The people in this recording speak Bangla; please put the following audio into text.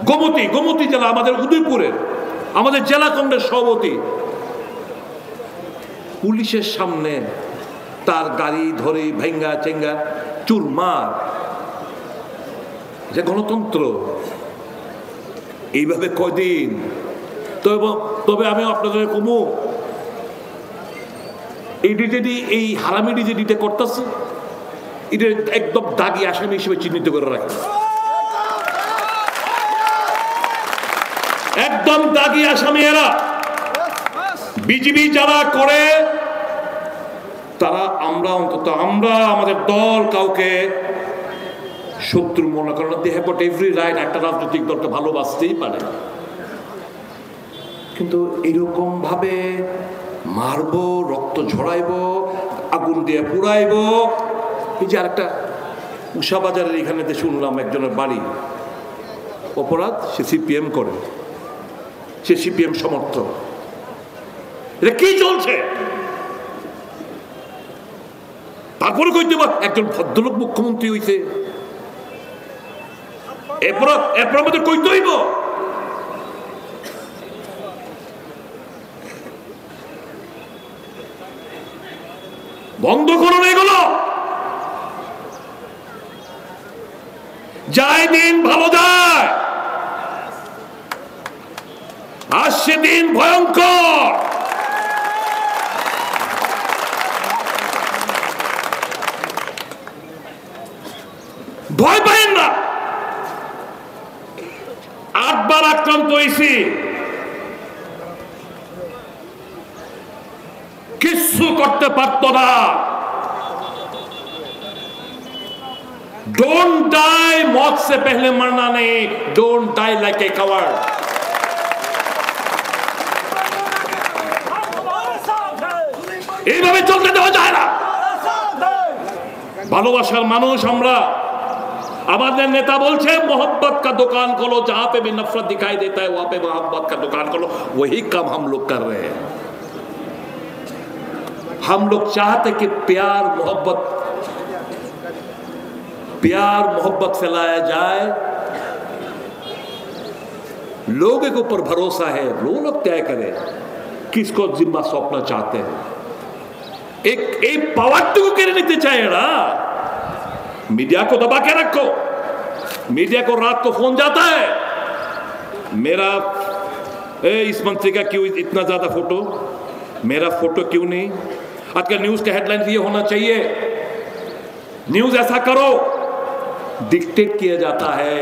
গোমতী জেলা, আমাদের উদয়পুরের আমাদের জেলা কংগ্রেস সভাপতি পুলিশের সামনে তার গাড়ি ধরে ভেঙ্গা চেঙ্গা চুরমার। যে গণতন্ত্র এইভাবে কয়দিন? তবে আমি আপনাদের কমু, এই হারামি যেটা করতেছে এটা একদম দাগি আসামি হিসেবে চিহ্নিত করে রাখে, একদম দাগি আসামি এরা। বিজিবি যারা করে তারা, আমরা আমাদের দল কাউকে শত্রু মনে করেন, they have got every right, একটা রাজনৈতিক দলকে ভালোবাসতেই পারে, কিন্তু এরকম ভাবে মারবো, রক্ত ঝরাইবো, আগুন দিয়ে পুড়াইবো। এই যে আরেকটা উষাবাজারের এখানে শুনলাম একজনের বাড়ি অপরাধ, সে সিপিএম করে, সে সিপিএম সমর্থক। এটা কি চলছে? তারপরে কইতে একজন ভদ্রলোক মুখ্যমন্ত্রী হইছে, এরপর আমাদের কইতে হইব বন্ধ করুন এগুলো। যায় দিন ভালো যায়, আসছে দিন ভয়ঙ্কর। ভয় পাইন না। 8 বার আক্রান্ত হয়েছি, কিচ্ছু করতে পারত না। डोंट डाई, मौत से पहले मरना नहीं, don't die like a coward. এইভাবে চলতে দেওয়া যায় না। ভালোবাসার মানুষ আমরা, আমাদের নেতা বলছে मोहब्बत का दुकान खोलो, जहां पे भी नफरत दिखाई देता है वहां पे मोहब्बत का दुकान खोलो। वही काम हम लोग कर रहे हैं। हम लोग चाहते कि प्यार मोहब्बत फैलाया जाए, लोगों के ऊपर भरोसा है, लोग तय करें किसको जिम्मा सौंपना चाहते हैं। एक पावर को केड़े निते चाहे ना, मीडिया को दबा के रखो। मीडिया को रात को फोन जाता है, मेरा इस मंत्री का क्यों इतना ज्यादा फोटो, मेरा फोटो क्यों नहीं। आजकल न्यूज का हेडलाइन ये होना चाहिए, न्यूज ऐसा करो, डिक्टेट किया जाता है।